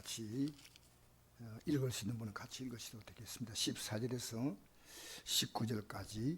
같이 읽을 수 있는 분은 같이 읽으시도 되겠습니다. 14절에서 19절까지.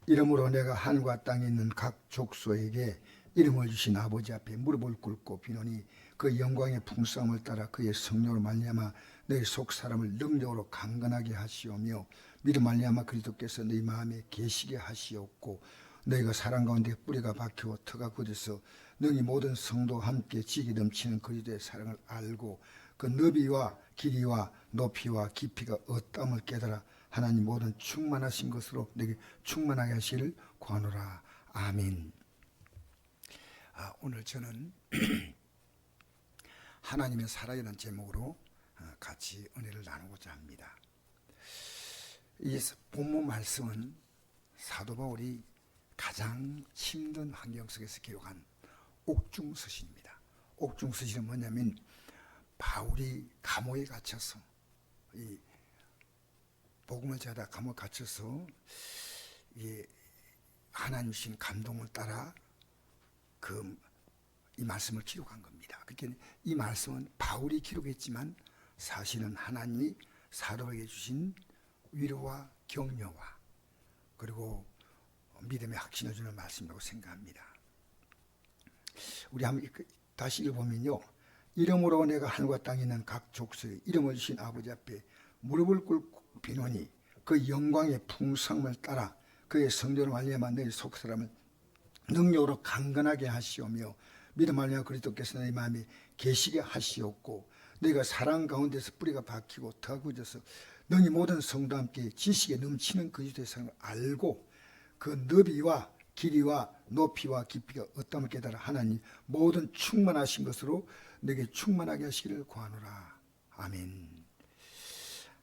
이러므로 내가 하늘과 땅에 있는 각 족속에게 이름을 주신 아버지 앞에 무릎을 꿇고 비노니 그 영광의 풍성함을 따라 그의 성령으로 말미암아 너희 속 사람을 능력으로 강건하게 하시오며 믿음 말미암아 그리스도께서 너희 마음에 계시게 하시옵고 너희가 사랑 가운데 뿌리가 박히고 터가 굳어서 너희 모든 성도와 함께 지기 넘치는 그리스도의 사랑을 알고 그 너비와 길이와 높이와 깊이가 어떠함을 깨달아 하나님 모든 충만하신 것으로 내게 충만하게 하시기를 구하노라. 아멘. 오늘 저는 하나님의 사랑이라는 제목으로 같이 은혜를 나누고자 합니다. 이 본문 말씀은 사도 바울이 가장 힘든 환경 속에서 기록한 옥중서신입니다. 옥중서신은 뭐냐면 바울이 감옥에 갇혀서 이 복음을 전하다 감옥에 갇혀서 하나님 주신 감동을 따라 이 말씀을 기록한 겁니다. 그러니까 이 말씀은 바울이 기록했지만 사실은 하나님이 사도에게 주신 위로와 격려와 그리고 믿음의 확신을 주는 말씀이라고 생각합니다. 우리 한번 다시 읽어보면요. 이름으로 내가 하늘과 땅에 있는 각 족속에 이름을 주신 아버지 앞에 무릎을 꿇고 비노니 그 영광의 풍성함을 따라 그의 성령을 말미암아 너희 속 사람을 능력으로 강건하게 하시오며 믿음 말미암아 그리스도께서 너희 마음에 계시게 하시옵고 너희가 사랑 가운데서 뿌리가 박히고 터가 굳어서 너희 모든 성도와 함께 지식에 넘치는 그리스도의 사랑을 알고 그 너비와 길이와 높이와 깊이가 어떠함을 깨달아 하나님 모든 충만하신 것으로 내게 충만하게 하시기를 구하노라. 아멘.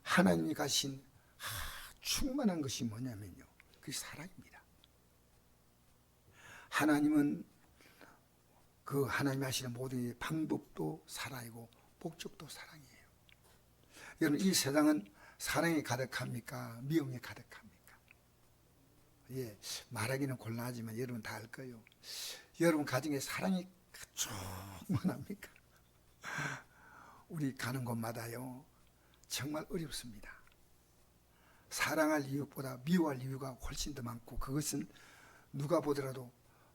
하나님이 가신 충만한 것이 뭐냐면요, 그게 사랑입니다. 하나님은 그 하나님이 하시는 모든 방법도 사랑이고 목적도 사랑이에요. 여러분, 이 세상은 사랑이 가득합니까? 미움이 가득합니까? 말하기는 곤란하지만 여러분 다 알 거예요. 여러분 가정에 사랑이 충만합니까? 우리 가는 곳마다요 정말 어렵습니다. 사랑할 이유보다 미워할 이유가 훨씬 더 많고 그것은 누가 보더라도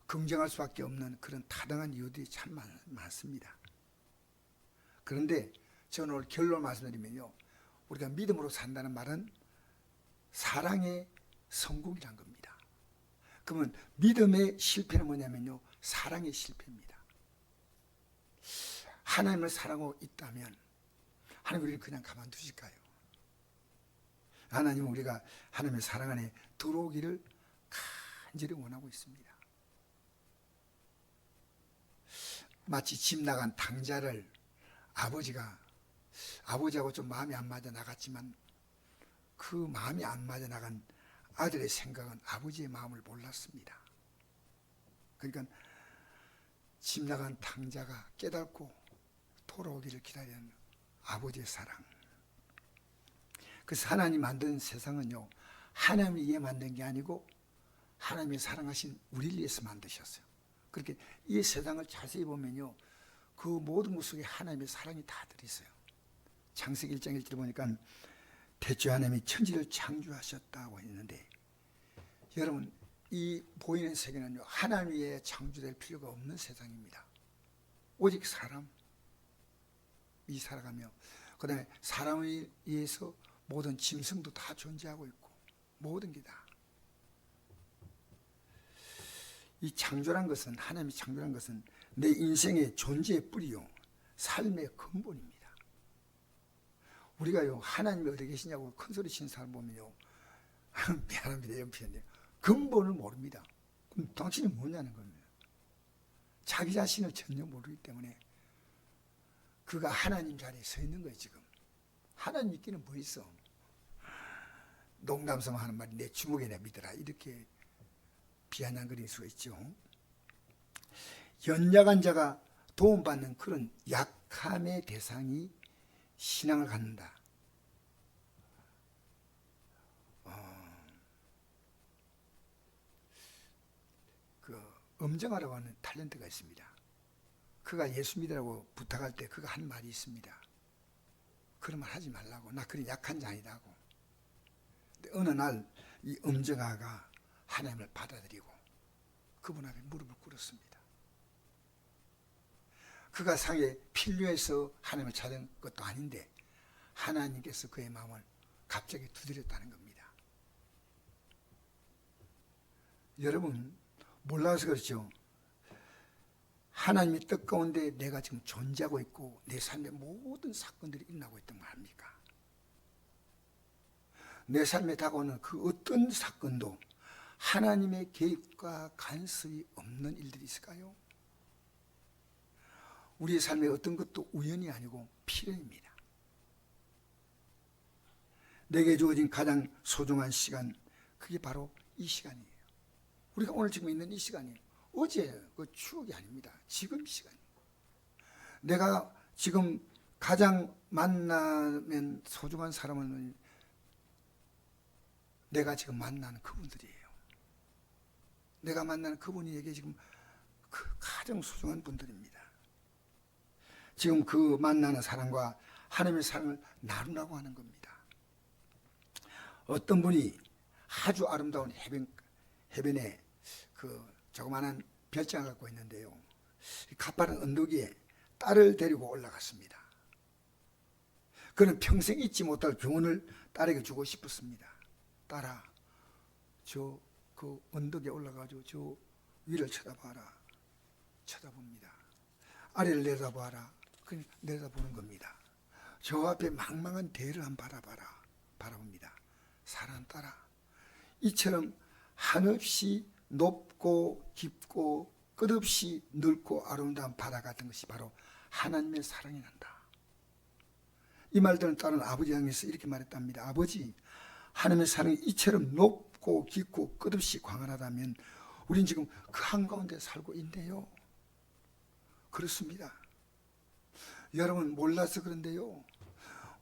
긍정할 수밖에 없는 그런 타당한 이유들이 참 많습니다. 그런데 저는 오늘 결론 말씀드리면요, 우리가 믿음으로 산다는 말은 사랑의 성공이란 겁니다. 그러면 믿음의 실패는 뭐냐면요, 사랑의 실패입니다. 하나님을 사랑하고 있다면 하나님 우리를 그냥 가만두실까요? 하나님은 우리가 하나님의 사랑 안에 들어오기를 간절히 원하고 있습니다. 마치 집 나간 당자를 아버지하고 좀 마음이 안 맞아 나갔지만 그 마음이 안 맞아 나간 아들의 생각은 아버지의 마음을 몰랐습니다. 그러니까 집 나간 당자가 깨닫고 돌아오기를 기다리는 아버지의 사랑. 그래서 하나님 만든 세상은요, 하나님을 위해 만든 게 아니고 하나님이 사랑하신 우리를 위해서 만드셨어요. 그렇게 이 세상을 자세히 보면요, 그 모든 것 속에 하나님의 사랑이 다 들어있어요. 창세기 1장 1절에 보니까 대초 하나님이 천지를 창조하셨다고 했는데, 여러분 이 보이는 세계는요, 하나님 위에 창조될 필요가 없는 세상입니다. 오직 사람이 살아가며 그 다음에 사람에 의해서 모든 짐승도 다 존재하고 있고 모든 게 다. 이 창조란 것은, 하나님이 창조란 것은 내 인생의 존재의 뿌리요, 삶의 근본입니다. 우리가요, 하나님이 어디 계시냐고 큰 소리 치는 사람 보면요, 미안합니다, 이런 표현이에요, 근본을 모릅니다. 그럼 당신이 뭐냐는 겁니다. 자기 자신을 전혀 모르기 때문에 그가 하나님 자리에 서 있는 거예요. 지금 하나님 믿기는 뭐 있어? 농담삼아 하는 말이 내 주먹에 내밀더라, 이렇게 비아냥거릴 수가 있죠. 연약한 자가 도움받는 그런 약함의 대상이 신앙을 갖는다. 음정하라고 하는 탤런트가 있습니다. 그가 예수 믿으라고 부탁할 때 그가 한 말이 있습니다. 그런 말 하지 말라고. 나 그리 약한 자이다고. 근데 어느 날 이 엄정아가 하나님을 받아들이고 그분 앞에 무릎을 꿇었습니다. 그가 상에 필요해서 하나님을 찾은 것도 아닌데 하나님께서 그의 마음을 갑자기 두드렸다는 겁니다. 여러분 몰라서 그렇죠. 하나님이 뜻 가운데 내가 지금 존재하고 있고 내 삶의 모든 사건들이 일어나고 있던 거 아닙니까? 내 삶에 다가오는 그 어떤 사건도 하나님의 개입과 간섭이 없는 일들이 있을까요? 우리의 삶의 어떤 것도 우연이 아니고 필연입니다. 내게 주어진 가장 소중한 시간, 그게 바로 이 시간이에요. 우리가 오늘 지금 있는 이 시간이에요. 어제 그 추억이 아닙니다. 지금 시간이에요. 내가 지금 가장 만나면 소중한 사람은 내가 지금 만나는 그분들이에요. 내가 만나는 그분에게 지금 그 가장 소중한 분들입니다. 지금 그 만나는 사람과 하나님의 사랑을 나누라고 하는 겁니다. 어떤 분이 아주 아름다운 해변에 그 조그마한 별장을 갖고 있는데요. 가파른 언덕 위에 딸을 데리고 올라갔습니다. 그는 평생 잊지 못할 교훈을 딸에게 주고 싶었습니다. 딸아, 저 그 언덕에 올라가지고 저 위를 쳐다봐라. 쳐다봅니다. 아래를 내려다봐라. 그냥 내려다보는 겁니다. 저 앞에 망망한 대를 한번 바라봐라. 바라봅니다. 사랑하는 딸아, 이처럼 한없이 높고 깊고 끝없이 넓고 아름다운 바다 같은 것이 바로 하나님의 사랑이란다. 이 말들은 딸은 아버지 향해서 이렇게 말했답니다. 아버지, 하나님의 사랑이 이처럼 높고 깊고 끝없이 광활하다면 우린 지금 그 한가운데 살고 있네요. 그렇습니다. 여러분 몰라서 그런데요,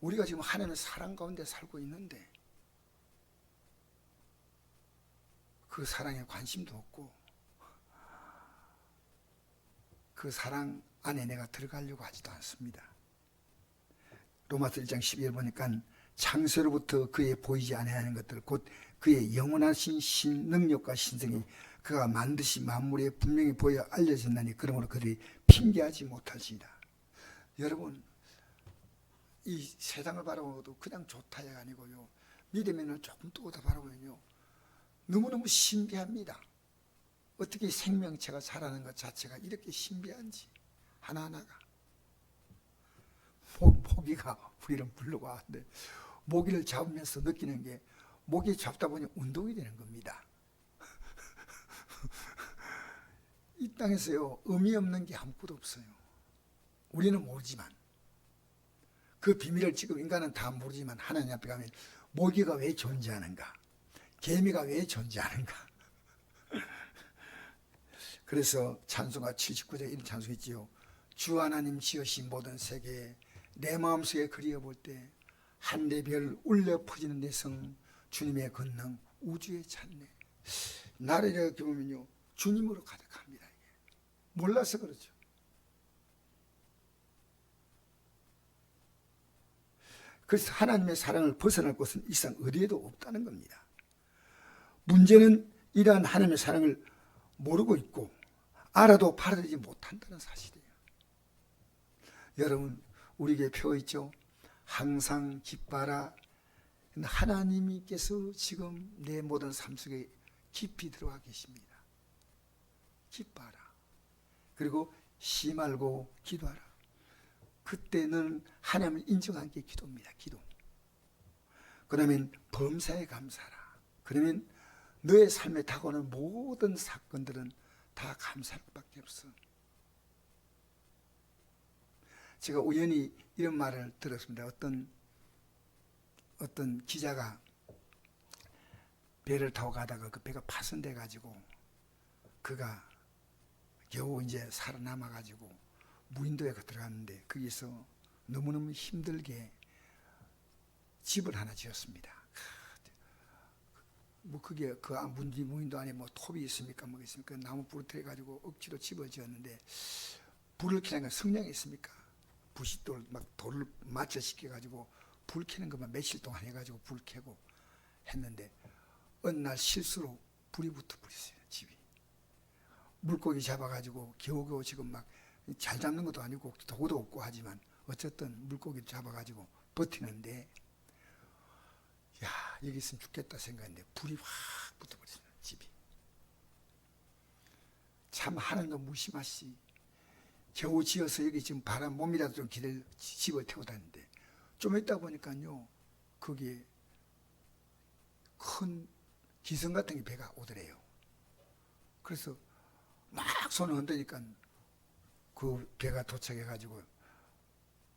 우리가 지금 하나님의 사랑 가운데 살고 있는데 그 사랑에 관심도 없고 그 사랑 안에 내가 들어가려고 하지도 않습니다. 로마서 1장 12절 보니까 창세로부터 그의 보이지 아니하는 것들 곧 그의 영원하신 능력과 신성이 그가 만드신 만물에 분명히 보여 알려졌나니 그러므로 그들이 핑계하지 못할지니라. 여러분 이 세상을 바라보고도 그냥 좋다가 아니고요, 믿음에는 조금 또 더 바라보면요 너무너무 신비합니다. 어떻게 생명체가 자라는 것 자체가 이렇게 신비한지 하나하나가. 모기가 우리를 물러가. 근데 모기를 잡으면서 느끼는 게 모기 잡다 보니 운동이 되는 겁니다. 이 땅에서요 의미 없는 게 아무것도 없어요. 우리는 모르지만 그 비밀을 지금 인간은 다 모르지만 하나님 앞에 가면 모기가 왜 존재하는가, 개미가 왜 존재하는가. 그래서 찬송가 79절 이런 찬송이 있지요. 주 하나님 지으신 모든 세계에 내 마음속에 그리워볼 때 한대별 울려 퍼지는 내성 주님의 권능 우주에 찼네. 나를 이렇게 보면요 주님으로 가득합니다. 이게 몰라서 그렇죠. 그래서 하나님의 사랑을 벗어날 곳은 이 세상 어디에도 없다는 겁니다. 문제는 이러한 하나님의 사랑을 모르고 있고 알아도 받아들이지 못한다는 사실이에요. 여러분 우리에게 표있죠. 항상 기뻐하라. 하나님께서 지금 내 모든 삶 속에 깊이 들어와 계십니다. 기뻐하라. 그리고 쉬 말고 기도하라. 그때는 하나님을 인정한 게 기도입니다. 기도. 그러면 범사에 감사하라. 그러면 너의 삶에 다가오는 모든 사건들은 다 감사할 수밖에 없어. 제가 우연히 이런 말을 들었습니다. 어떤 기자가 배를 타고 가다가 그 배가 파손돼 가지고 그가 겨우 이제 살아남아 가지고 무인도에 들어갔는데 거기서 너무너무 힘들게 집을 하나 지었습니다. 뭐 그게 그 무인도 안에 뭐 톱이 있습니까? 뭐 있습니까? 나무 부러뜨려 가지고 억지로 집어 지었는데 불을 켜니까 성냥이 있습니까? 부싯돌 막 돌을 맞춰 시켜 가지고 불 켜는 것만 며칠 동안 해가지고 불 켜고 했는데 어느 날 실수로 불이 붙어 버렸어요. 집이. 물고기 잡아가지고 겨우겨우 지금 막 잘 잡는 것도 아니고 도구도 없고 하지만 어쨌든 물고기 잡아가지고 버티는데 야 여기 있으면 죽겠다 생각했는데 불이 확 붙어버렸어요. 집이. 참 하나님도 무심하시. 겨우 지어서 여기 지금 바람 몸이라도 좀 기다려 집을 태워 다니는데 좀 있다 보니까요 거기에 큰 기성 같은 게 배가 오더래요. 그래서 막 손을 흔드니까 그 배가 도착해가지고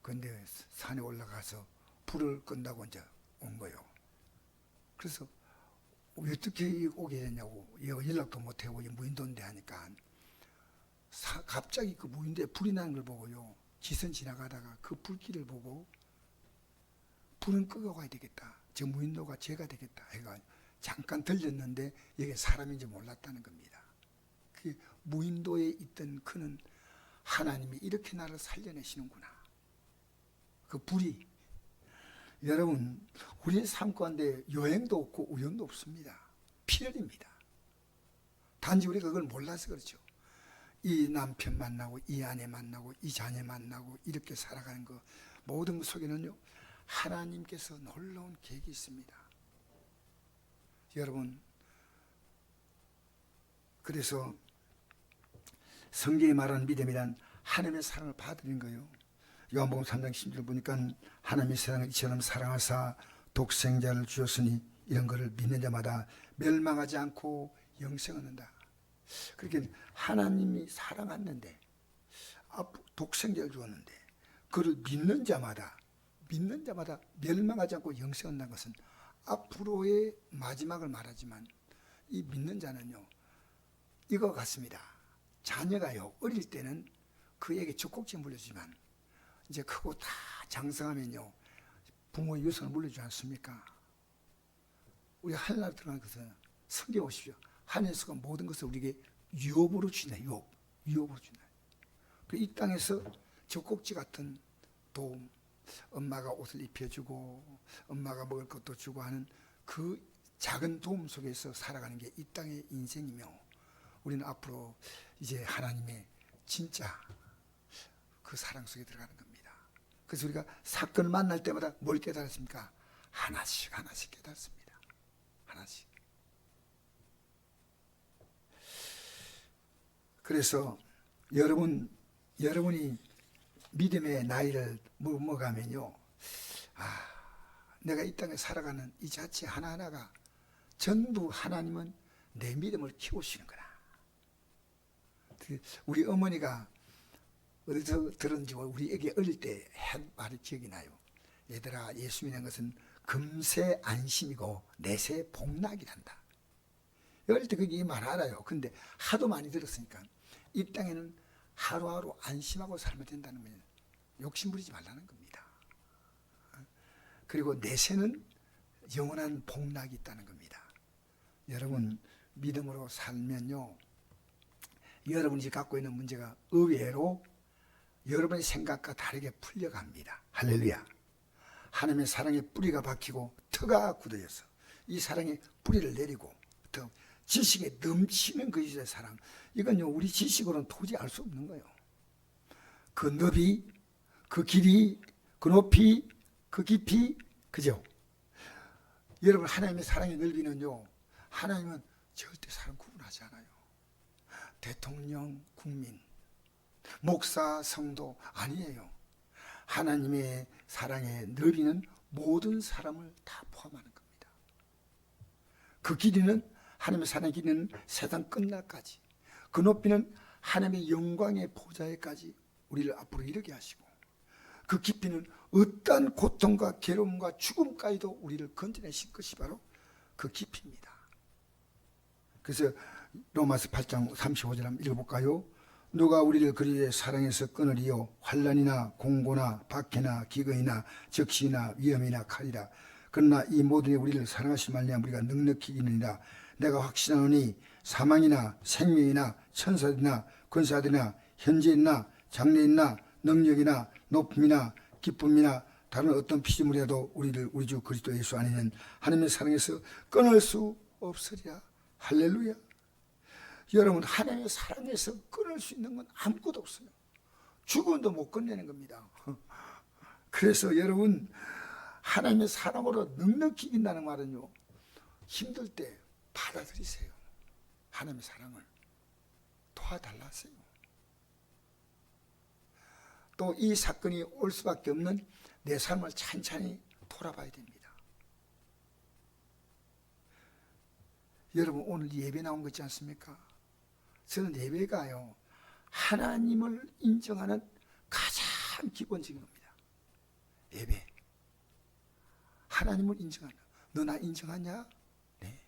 근데 산에 올라가서 불을 끈다고 이제 온 거예요. 그래서 어떻게 오게 됐냐고 연락도 못하고 무인도인데 하니까 갑자기 그 무인도에 불이 나는 걸 보고요 기선 지나가다가 그 불길을 보고 불은 끄고 가야 되겠다. 저 무인도가 죄가 되겠다 해가 잠깐 들렸는데 이게 사람인지 몰랐다는 겁니다. 그 무인도에 있던 그는 하나님이 이렇게 나를 살려내시는구나. 그 불이 여러분 우리의 삶 가운데 여행도 없고 우연도 없습니다. 필연입니다. 단지 우리가 그걸 몰라서 그렇죠. 이 남편 만나고 이 아내 만나고 이 자녀 만나고 이렇게 살아가는 거 모든 것 속에는요 하나님께서 놀라운 계획이 있습니다. 여러분 그래서 성경이 말하는 믿음이란 하나님의 사랑을 받으는 거예요. 요한복음 3장 10절 보니까 하나님이 세상을 이처럼 사랑하사 독생자를 주셨으니 이런 것을 믿는 자마다 멸망하지 않고 영생을 얻는다. 그렇게 하나님이 사랑했는데 독생자를 주었는데 그를 믿는 자마다 멸망하지 않고 영생을 얻는 것은 앞으로의 마지막을 말하지만 이 믿는 자는요 이거 같습니다. 자녀가요 어릴 때는 그에게 젖꼭지 물려주지만 이제 크고 다 장성하면요 부모의 유산을 물려주지 않습니까? 우리 하늘나라 들어가는 것은 성경 보십시오. 하늘에서 모든 것을 우리에게 유업으로 주나 유업으로 주나. 이 땅에서 젖꼭지 같은 도움, 엄마가 옷을 입혀주고 엄마가 먹을 것도 주고 하는 그 작은 도움 속에서 살아가는 게 이 땅의 인생이며 우리는 앞으로 이제 하나님의 진짜 그 사랑 속에 들어가는 겁니다. 그래서 우리가 사건을 만날 때마다 뭘 깨달았습니까? 하나씩 깨달았습니다. 하나씩. 그래서 여러분이 믿음의 나이를 먹어가면요, 내가 이 땅에 살아가는 이 자체 하나하나가 전부 하나님은 내 믿음을 키우시는구나. 우리 어머니가 어디서 들었는지 우리 애기 어릴 때 한 말이 기억이 나요. 얘들아, 예수 믿는 것은 금세 안심이고 내세 복락이란다. 어릴 때 그게 말 알아요. 근데 하도 많이 들었으니까 이 땅에는 하루하루 안심하고 살면 된다는 거예요. 욕심 부리지 말라는 겁니다. 그리고 내세는 영원한 복락이 있다는 겁니다. 여러분 믿음으로 살면요, 여러분이 갖고 있는 문제가 의외로 여러분의 생각과 다르게 풀려갑니다. 할렐루야. 하나님의 사랑의 뿌리가 박히고 터가 굳어져서 이 사랑의 뿌리를 내리고 더 지식에 넘치는 그 이주의 사랑, 이건요 우리 지식으로는 도저히 알 수 없는 거예요. 그 너비, 그 길이, 그 높이, 그 깊이, 그죠? 여러분 하나님의 사랑의 넓이는요, 하나님은 절대 사람 구분하지 않아요. 대통령, 국민, 목사, 성도 아니에요. 하나님의 사랑의 넓이는 모든 사람을 다 포함하는 겁니다. 그 길이는, 하나님의 사랑의 길이는 세상 끝날까지, 그 높이는 하나님의 영광의 보좌에까지 우리를 앞으로 이르게 하시고, 그 깊이는 어떠한 고통과 괴로움과 죽음까지도 우리를 건져내신 것이 바로 그 깊이입니다. 그래서 로마서 8장 35절 한번 읽어볼까요? 누가 우리를 그리에 사랑해서 끊으리요? 환난이나 공고나 박해나 기근이나 적시나 위험이나 칼이라. 그러나 이 모든 게 우리를 사랑하시 말미암아 우리가 넉넉히 이기느니라. 내가 확신하노니 사망이나 생명이나 천사들이나 권사들이나 현재이나 장래이나 능력이나 높음이나 기쁨이나 다른 어떤 피조물이라도 우리를 우리 주 그리스도 예수 안에는 하나님의 사랑에서 끊을 수 없으리라. 할렐루야. 여러분, 하나님의 사랑에서 끊을 수 있는 건 아무것도 없어요. 죽음도 못 끝내는 겁니다. 그래서 여러분, 하나님의 사랑으로 넉넉히 이긴다는 말은요, 힘들 때 받아들이세요. 하나님의 사랑을 도와달라세요. 또 이 사건이 올 수밖에 없는 내 삶을 찬찬히 돌아봐야 됩니다. 여러분, 오늘 예배 나온 거 있지 않습니까? 저는 예배가요, 하나님을 인정하는 가장 기본적인 겁니다. 예배. 하나님을 인정한다. 너 나 인정하냐? 네.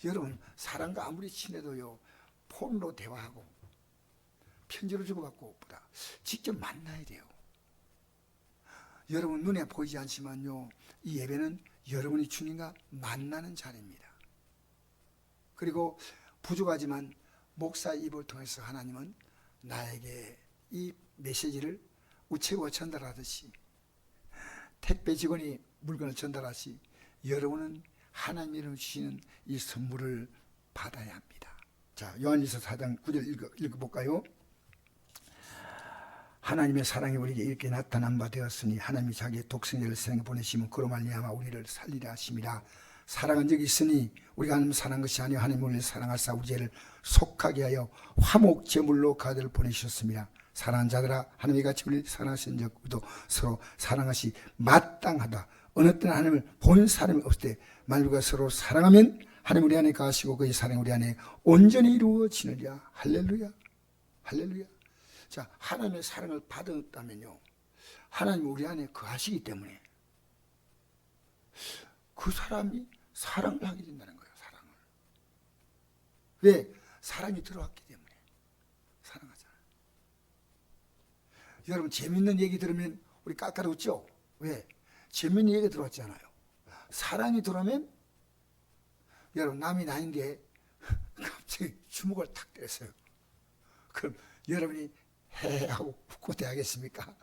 여러분, 사람과 아무리 친해도요, 폰으로 대화하고 편지로 주고받고 보다 직접 만나야 돼요. 여러분, 눈에 보이지 않지만요, 이 예배는 여러분이 주님과 만나는 자리입니다. 그리고 부족하지만 목사의 입을 통해서 하나님은 나에게 이 메시지를 우체국에 전달하듯이, 택배 직원이 물건을 전달하시, 여러분은 하나님 이름 주시는 이 선물을 받아야 합니다. 자, 요한일서 4장 9절 읽어볼까요? 하나님의 사랑이 우리에게 이렇게 나타난 바 되었으니 하나님이 자기의 독생자를 세상에 보내시면 그로 말미암아 우리를 살리라 하심이라. 사랑은 적이 있으니 우리가 하나님을 사랑한 것이 아니요 하나님을 우리를 사랑하사 우리 죄를 속하게 하여 화목 제물로 그아들을 보내주셨습니다. 사랑하는 자들아, 하나님이 같이 우리를 사랑하신 적 우리도 서로 사랑하시 마땅하다. 어느 때는 하나님을 본 사람이 없을 때 만물과 서로 사랑하면 하나님 우리 안에 거하시고 그의 사랑이 우리 안에 온전히 이루어지느냐. 할렐루야. 할렐루야. 자, 하나님의 사랑을 받았다면요, 하나님 우리 안에 거하시기 때문에 그 사람이 사랑을 하게 된다는 거예요. 사랑을. 왜? 사랑이 들어왔기 때문에 사랑하잖아요. 여러분, 재밌는 얘기 들으면 우리 깎아러 웃죠? 왜? 재밌는 얘기 들어왔잖아요. 사랑이 들어오면, 여러분, 남이 나인데 갑자기 주먹을 탁 때렸어요. 그럼 여러분이 해 하고 웃고 대하겠습니까?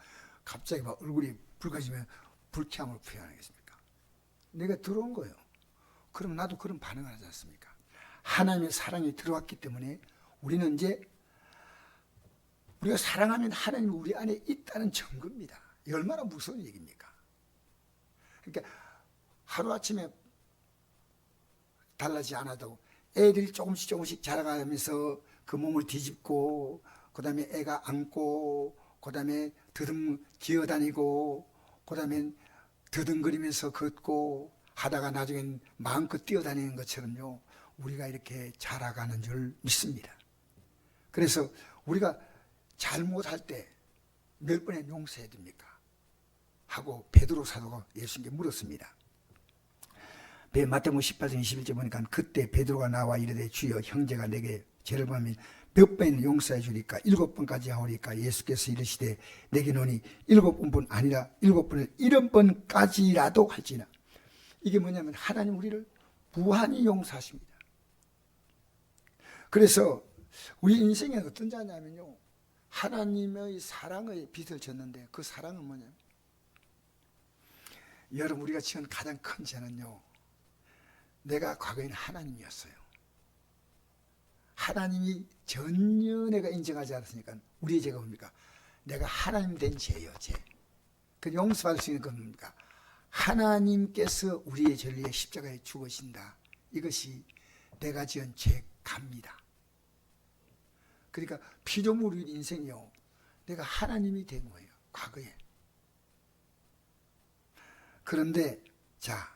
갑자기 막 얼굴이 붉어지면 불쾌함을 표현하겠습니까? 내가 들어온 거예요. 그럼 나도 그런 반응을 하지 않습니까? 하나님의 사랑이 들어왔기 때문에 우리는 이제, 우리가 사랑하면 하나님이 우리 안에 있다는 증거입니다. 이게 얼마나 무서운 얘기입니까? 그러니까 하루아침에 달라지지 않아도 애들이 조금씩 자라가면서 그 몸을 뒤집고, 그 다음에 애가 안고, 그 다음에 기어다니고, 그 다음에 더듬거리면서 걷고 하다가 나중엔 마음껏 뛰어다니는 것처럼요, 우리가 이렇게 자라가는 줄 믿습니다. 그래서 우리가 잘못할 때 몇 번에 용서해야 됩니까? 하고 베드로 사도가 예수님께 물었습니다. 마태복음 18장 21절 보니까, 그때 베드로가 나와 이르되 주여, 형제가 내게 죄를 범하면 몇 번이나 용서해 주리까? 7번까지 하오리까? 예수께서 이르시되 내게 노니 7번뿐 아니라 7번을 70번까지라도 할지나. 이게 뭐냐면 하나님 우리를 무한히 용서하십니다. 그래서 우리 인생에 어떤 자냐면요, 하나님의 사랑의 빚을 졌는데, 그 사랑은 뭐냐면, 여러분, 우리가 지은 가장 큰 죄는요, 내가 과거에는 하나님이었어요. 하나님이 전혀 내가 인정하지 않았으니까 우리의 죄가 뭡니까? 내가 하나님 된 죄예요, 죄. 그 용서받을 수 있는 건 뭡니까? 하나님께서 우리의 죄를 위해 십자가에 죽으신다. 이것이 내가 지은 죄값입니다. 그러니까 피조물의 인생이요, 내가 하나님이 된 거예요, 과거에. 그런데 자,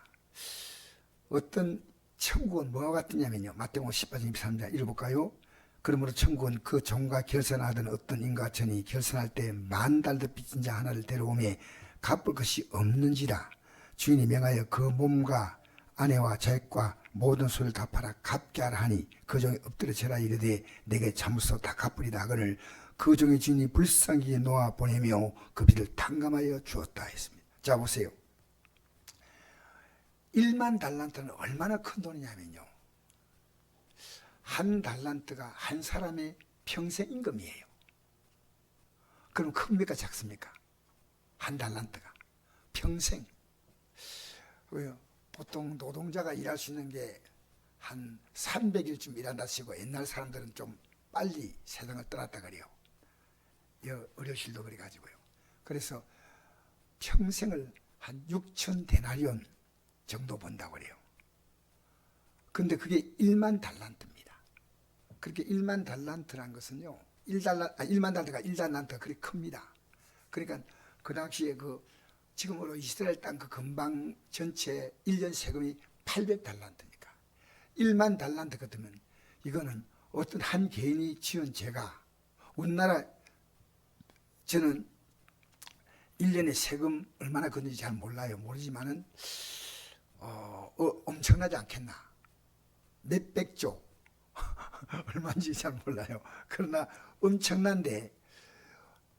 어떤 천국은 뭐와 같으냐면요, 마태복음 18장 23절 읽어볼까요? 그러므로 천국은 그 종과 결산하던 어떤 인과천이 결산할 때 10,000달러 빚진 자 하나를 데려오매 갚을 것이 없는지라. 주인이 명하여 그 몸과 아내와 자식과 모든 소를 다 팔아 갚게 하라 하니 그 종이 엎드려 절하 이르되 내게 참으소 다 갚으리다 하거늘 그 종의 주인이 불쌍히 놓아 보내며 그 빚을 탕감하여 주었다 했습니다. 자, 보세요. 1만 달란트는 얼마나 큰 돈이냐면요, 한 달란트가 한 사람의 평생 임금이에요. 그럼 큽니까 작습니까? 한 달란트가 평생. 왜요? 보통 노동자가 일할 수 있는 게 한 300일쯤 일한다 치고 옛날 사람들은 좀 빨리 세상을 떠났다 그래요. 어려실도 그래 가지고요. 그래서 평생을 한 6천 데나리온 정도 번다고 그래요. 근데 그게 1만 달란트입니다. 그렇게 1만 달란트란 것은요, 1만 달란트가 1달란트가 그렇게 큽니다. 그러니까 그 당시에 지금으로 이스라엘 땅 그 근방 전체 1년 세금이 800달란트니까 1만 달란트 같으면 이거는 어떤 한 개인이 지은 죄가 우리나라 저는 1년에 세금 얼마나 걷는지 잘 몰라요. 모르지만은 엄청나지 않겠나. 몇백조 얼마인지 잘 몰라요. 그러나 엄청난데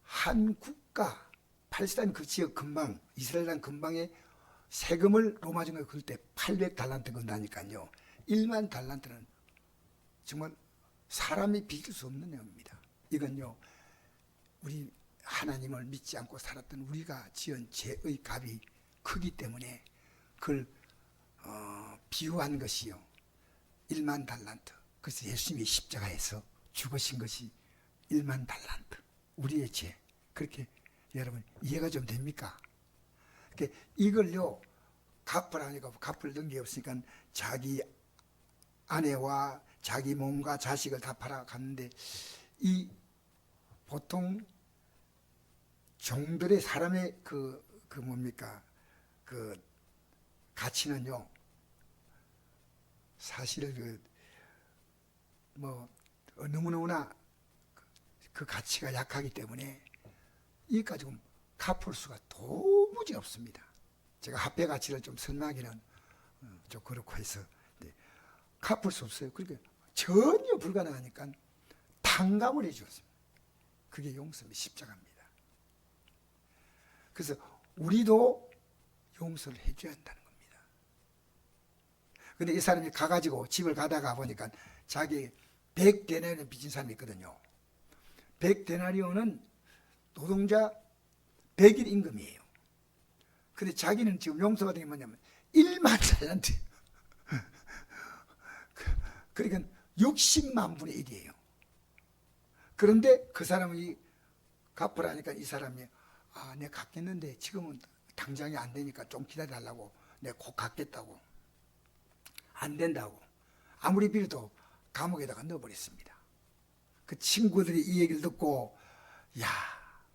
한 국가 팔레스타인 그 지역 근방 이스라엘 땅 근방에 세금을 로마 정부가 걸 때 800달란트 건다니까요. 1만 달란트는 정말 사람이 빚을 수 없는 내용입니다. 이건요, 우리 하나님을 믿지 않고 살았던 우리가 지은 죄의 값이 크기 때문에 그걸 비유한 것이요, 1만 달란트. 그래서 예수님이 십자가에서 죽으신 것이 1만 달란트, 우리의 죄. 그렇게 여러분 이해가 좀 됩니까? 이걸요, 갚으라니까 갚을 능력이 없으니까 자기 아내와 자기 몸과 자식을 다 팔아갔는데, 이 보통 종들의 사람의 뭡니까 그 가치는요, 사실 너무너무나 그 가치가 약하기 때문에 이 가지고 갚을 수가 도무지 없습니다. 제가 화폐 가치를 좀 설명하기는 좀 그렇고 해서 갚을 수 없어요. 그러니까 전혀 불가능하니까 탕감을 해주었습니다. 그게 용서의 십자가입니다. 그래서 우리도 용서를 해줘야 한다는 겁니다. 근데 이 사람이 가가지고 집을 가다가 보니까 자기 100데나리온 빚진 사람이 있거든요. 100데나리온은 노동자 100일 임금이에요. 근데 자기는 지금 용서받은 게 뭐냐면 1만 달란트. 그러니까 60만 분의 1이에요. 그런데 그 사람이 갚으라니까 이 사람이 내가 갚겠는데 지금은 당장이 안 되니까 좀 기다려달라고, 내가 곧 갚겠다고. 안 된다고. 아무리 빌어도 감옥에다가 넣어버렸습니다. 그 친구들이 이 얘기를 듣고, 야,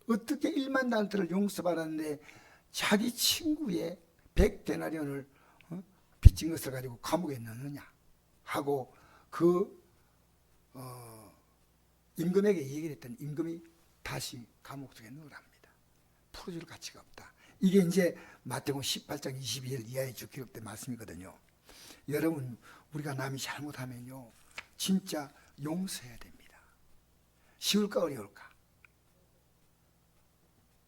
어떻게 1만 달란트를 용서받았는데 자기 친구의 100데나리온을 빚진 것을 가지고 감옥에 넣느냐 하고 임금에게 얘기를 했더니 임금이 다시 감옥 속에 넣으랍니다. 풀어줄 가치가 없다. 이게 이제 마태복음 18장 22절 이하에 기록된 말씀이거든요. 여러분, 우리가 남이 잘못하면요, 진짜 용서해야 됩니다. 쉬울까 어려울까?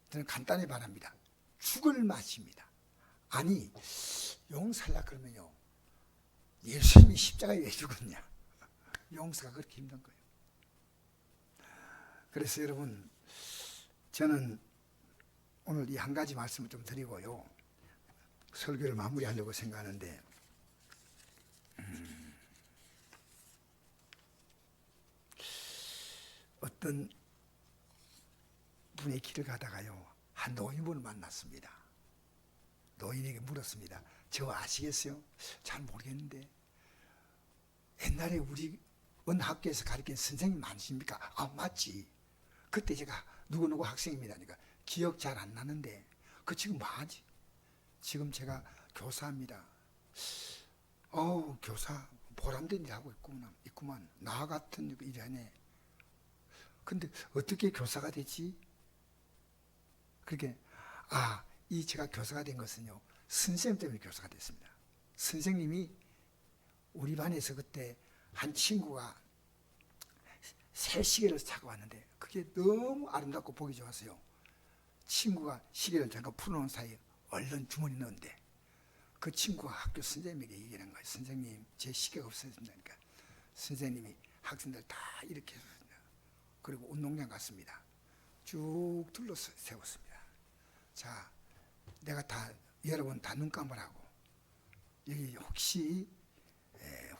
저는 간단히 말합니다. 죽을 맛입니다. 아니, 용서하려고 그러면요, 예수님이 십자가에 왜 죽었냐? 용서가 그렇게 힘든 거예요. 그래서 여러분, 저는 오늘 이 한 가지 말씀을 좀 드리고요, 설교를 마무리하려고 생각하는데, 어떤 분의 길을 가다가요, 한 노인분을 만났습니다. 노인에게 물었습니다. 저 아시겠어요? 잘 모르겠는데 옛날에 우리 어느 학교에서 가르친 선생님 많으십니까? 맞지. 그때 제가 누구누구 학생입니다니까 기억 잘 안 나는데 그 지금 뭐하지? 지금 제가 교사입니다. 교사 보람된 일 하고 있구만. 나 같은 일 하네. 근데 어떻게 교사가 되지? 그렇게 제가 교사가 된 것은요, 선생님 때문에 교사가 됐습니다. 선생님이 우리 반에서 그때 한 친구가 새 시계를 사고 왔는데 그게 너무 아름답고 보기 좋았어요. 친구가 시계를 잠깐 풀어놓은 사이에 얼른 주머니 넣었는데 그 친구가 학교 선생님에게 얘기한 거예요. 선생님, 제 시계가 없어진다니까. 선생님이 학생들 다 이렇게 해서 그리고 운동장 갔습니다. 쭉 둘러서 세웠습니다. 자, 내가 다 여러분 다 눈 감으라고. 여기 혹시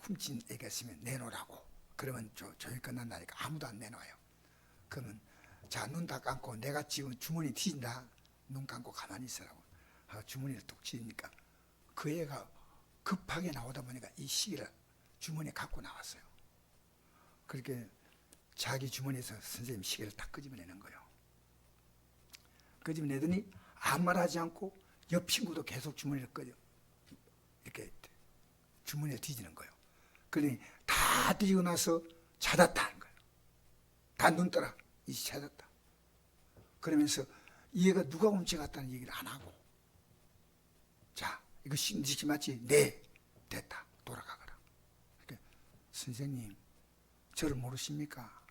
훔친 애가 있으면 내놓으라고. 그러면 조용히 끝난다니까. 아무도 안 내놔요. 그러면 자, 눈 다 감고 내가 지금 주머니 뒤진다. 눈 감고 가만히 있으라고. 주머니를 뚝 치니까 그 애가 급하게 나오다 보니까 이 시계를 주머니에 갖고 나왔어요. 그렇게 자기 주머니에서 선생님 시계를 딱 끄집어내는 거예요. 끄집어내더니 아무 말 하지 않고 옆 친구도 계속 주머니를 이렇게 주머니에 뒤지는 거예요. 그러니 다 뒤지고 나서 찾았다 하는 거예요. 다 눈 떠라. 이제 찾았다. 그러면서 이 애가 누가 훔쳐갔다는 얘기를 안 하고, 자, 이거 신지시 맞지? 네, 됐다. 돌아가거라. 그러니까 선생님, 저를 모르십니까?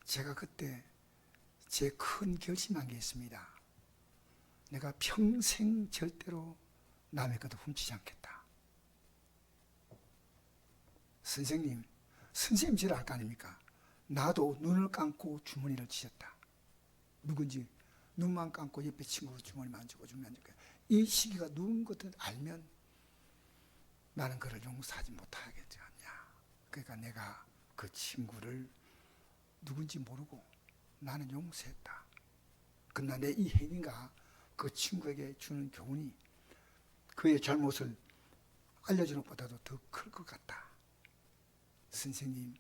제가 그때 제 큰 결심한 게 있습니다. 내가 평생 절대로 남의 것도 훔치지 않겠다. 선생님 저를 알 거 아닙니까? 나도 눈을 감고 주머니를 치셨다. 누군지 눈만 감고 옆에 친구 주머니 만지고 주머니 만지고 이 시기가 누군 것을 알면 나는 그를 용서하지 못하겠지 않냐. 그러니까 내가 그 친구를 누군지 모르고 나는 용서했다. 그러나 내 이 행위가 그 친구에게 주는 교훈이 그의 잘못을 알려주는 것보다도 더 클 것 같다. 선생님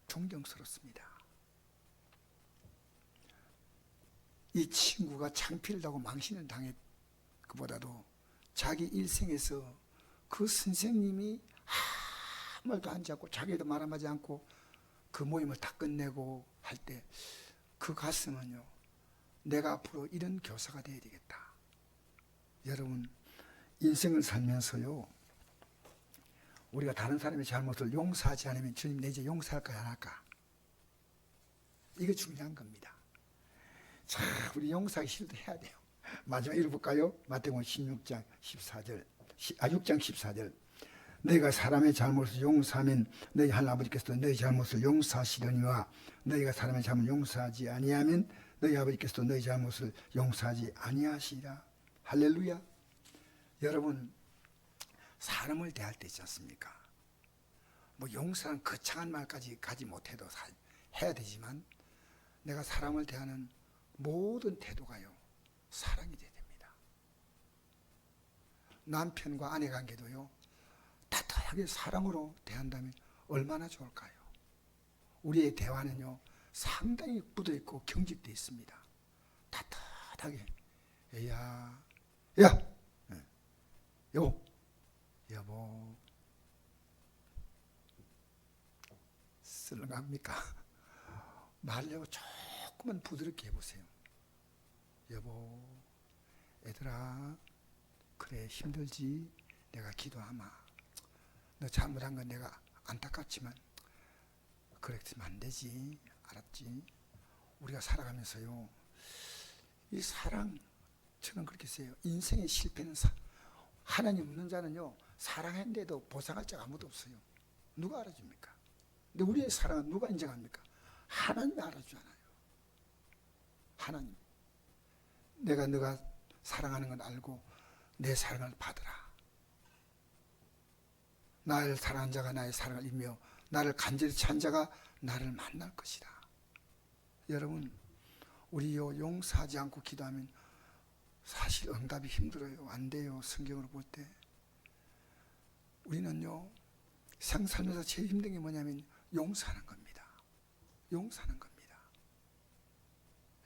존경스럽습니다. 이 친구가 창피를 당하고 망신을 당했 그보다도 자기 일생에서 그 선생님이 아무 말도 하지 않고 자기도 말하지 않고 그 모임을 다 끝내고 할 때 그 가슴은요, 내가 앞으로 이런 교사가 되어야 되겠다. 여러분, 인생을 살면서요, 우리가 다른 사람의 잘못을 용서하지 않으면 주님 내 이제 용서할까 안 할까? 이게 중요한 겁니다. 자, 우리 용서하기 싫어도 해야 돼요. 마지막 읽어볼까요? 마태복음 16장 14절, 6장 14절. 너희가 사람의 잘못을 용서하면 너희 하나님 아버지께서도 너희 잘못을 용서하시려니와 너희가 사람의 잘못을 용서하지 아니하면 너희 아버지께서도 너희 잘못을 용서하지 아니하시리라. 할렐루야. 여러분, 사람을 대할 때 있지 않습니까? 뭐 용서는 거창한 말까지 가지 못해도 해야 되지만 내가 사람을 대하는 모든 태도가요, 사랑이 돼야 됩니다. 남편과 아내 관계도요, 따뜻하게 사랑으로 대한다면 얼마나 좋을까요? 우리의 대화는요, 상당히 묻어있고 경직되어 있습니다. 따뜻하게, 여보, 쓸렁합니까? 말려고 조금만 부드럽게 해보세요. 여보, 얘들아, 그래 힘들지? 내가 기도하마. 너 잘못한 건 내가 안타깝지만 그랬으면 안 되지. 알았지? 우리가 살아가면서요, 이 사랑, 저는 그렇게 써요. 인생의 실패는 하나님 없는 자는요, 사랑했는데도 보상할 자가 아무도 없어요. 누가 알아줍니까? 근데 우리의 사랑은 누가 인정합니까? 하나님이 알아주잖아요. 하나님. 내가 너가 사랑하는 건 알고 내 사랑을 받으라. 나를 사랑한 자가 나의 사랑을 입며 나를 간절히 찬 자가 나를 만날 것이다. 여러분, 우리요, 용서하지 않고 기도하면 사실 응답이 힘들어요. 안 돼요. 성경으로 볼 때. 우리는요, 살면서 제일 힘든 게 뭐냐면 용서하는 겁니다. 용서하는 겁니다.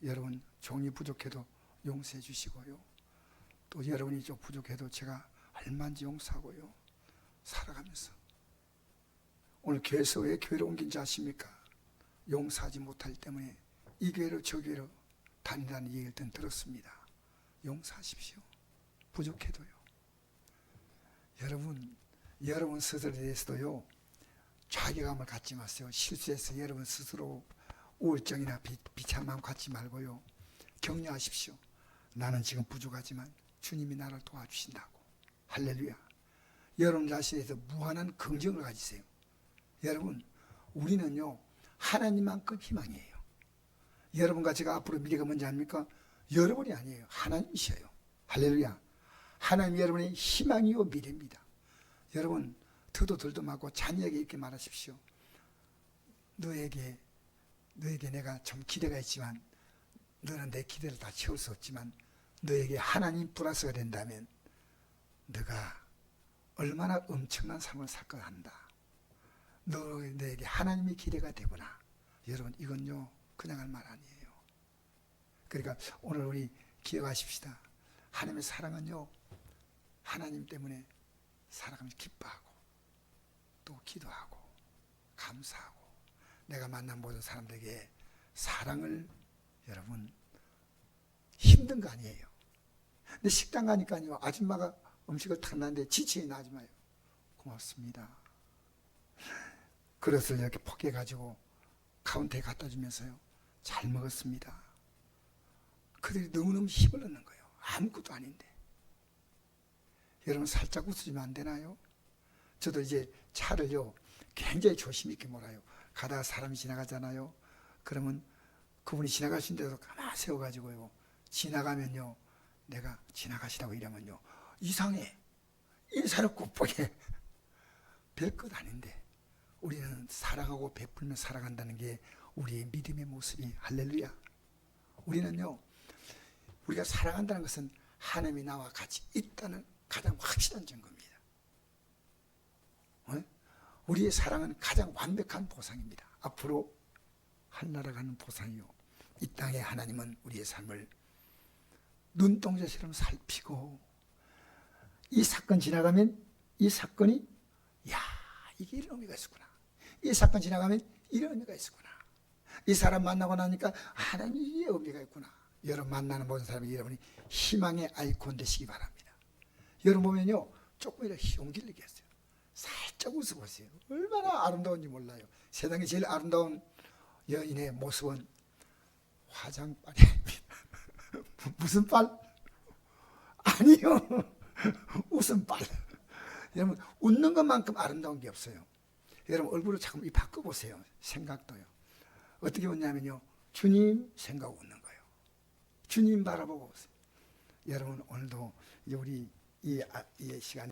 여러분, 종이 부족해도 용서해 주시고요. 또 여러분이 좀 부족해도 제가 얼마인지 용서하고요. 살아가면서. 오늘 교회에서 왜 교회로 옮긴지 아십니까? 용서하지 못할 때문에 이 교회로 저 교회로 다니라는 얘기를 들었습니다. 용서하십시오. 부족해도요. 여러분 스스로에 대해서도요, 자괴감을 갖지 마세요. 실수해서 여러분 스스로 우울증이나 비참한 마음 갖지 말고요. 격려하십시오. 나는 지금 부족하지만 주님이 나를 도와주신다고. 할렐루야. 여러분 자신에 대해서 무한한 긍정을 가지세요. 여러분, 우리는요, 하나님만큼 희망이에요. 여러분과 제가 앞으로 미래가 뭔지 압니까? 여러분이 아니에요. 하나님이셔요. 할렐루야. 하나님이 여러분의 희망이요 미래입니다. 여러분 더도 덜도 말고 자녀에게 이렇게 말하십시오. 너에게 내가 좀 기대가 있지만 너는 내 기대를 다 채울 수 없지만 너에게 하나님 플러스가 된다면 너가 얼마나 엄청난 삶을 살 것 한다. 너에게 하나님이 기대가 되구나. 여러분 이건요 그냥 할 말 아니에요. 그러니까 오늘 우리 기억하십시다. 하나님의 사랑은요 하나님 때문에 살아가면서 기뻐하고 또 기도하고 감사하고 내가 만난 모든 사람들에게 사랑을 여러분 힘든 거 아니에요. 근데 식당 가니까요 아줌마가 음식을 탁 놨는데 지치는 아줌마예요. 고맙습니다. 그릇을 이렇게 포개가지고 카운터에 갖다 주면서요 잘 먹었습니다. 그들이 너무너무 힘을 얻는 거예요. 아무것도 아닌데. 여러분 살짝 웃으시면 안 되나요? 저도 이제 차를요 굉장히 조심 있게 몰아요. 가다가 사람이 지나가잖아요. 그러면 그분이 지나가신 데서 가만히 세워가지고요 지나가면요 내가 지나가시라고 이러면요 이상해. 인사를 곱보게 별것 아닌데 우리는 사랑하고 베풀며 살아간다는 게 우리의 믿음의 모습이 할렐루야. 우리는요 우리가 사랑한다는 것은 하나님이 나와 같이 있다는 가장 확실한 증거입니다. 우리의 사랑은 가장 완벽한 보상입니다. 앞으로 하늘나라 가는 보상이요. 이 땅에 하나님은 우리의 삶을 눈동자처럼 살피고 이 사건 지나가면 이 사건이 야 이게 이런 의미가 있었구나. 이 사건 지나가면 이런 의미가 있었구나. 이 사람 만나고 나니까 하나님이 이 의미가 있구나. 여러분 만나는 모든 사람이 여러분이 희망의 아이콘 되시기 바랍니다. 여러분 보면요 조금이라도 용기를 내겠어요. 살짝 웃어보세요. 얼마나 아름다운지 몰라요. 세상에 제일 아름다운 여인의 모습은 화장빨이 아닙니다. 무슨 빨? 아니요. 웃음빨. 여러분 웃는 것만큼 아름다운 게 없어요. 여러분 얼굴을 자꾸 바꿔보세요. 생각도요. 어떻게 웃냐면요. 주님 생각 웃는 거예요. 주님 바라보고 오세요. 여러분 오늘도 우리 이 시간에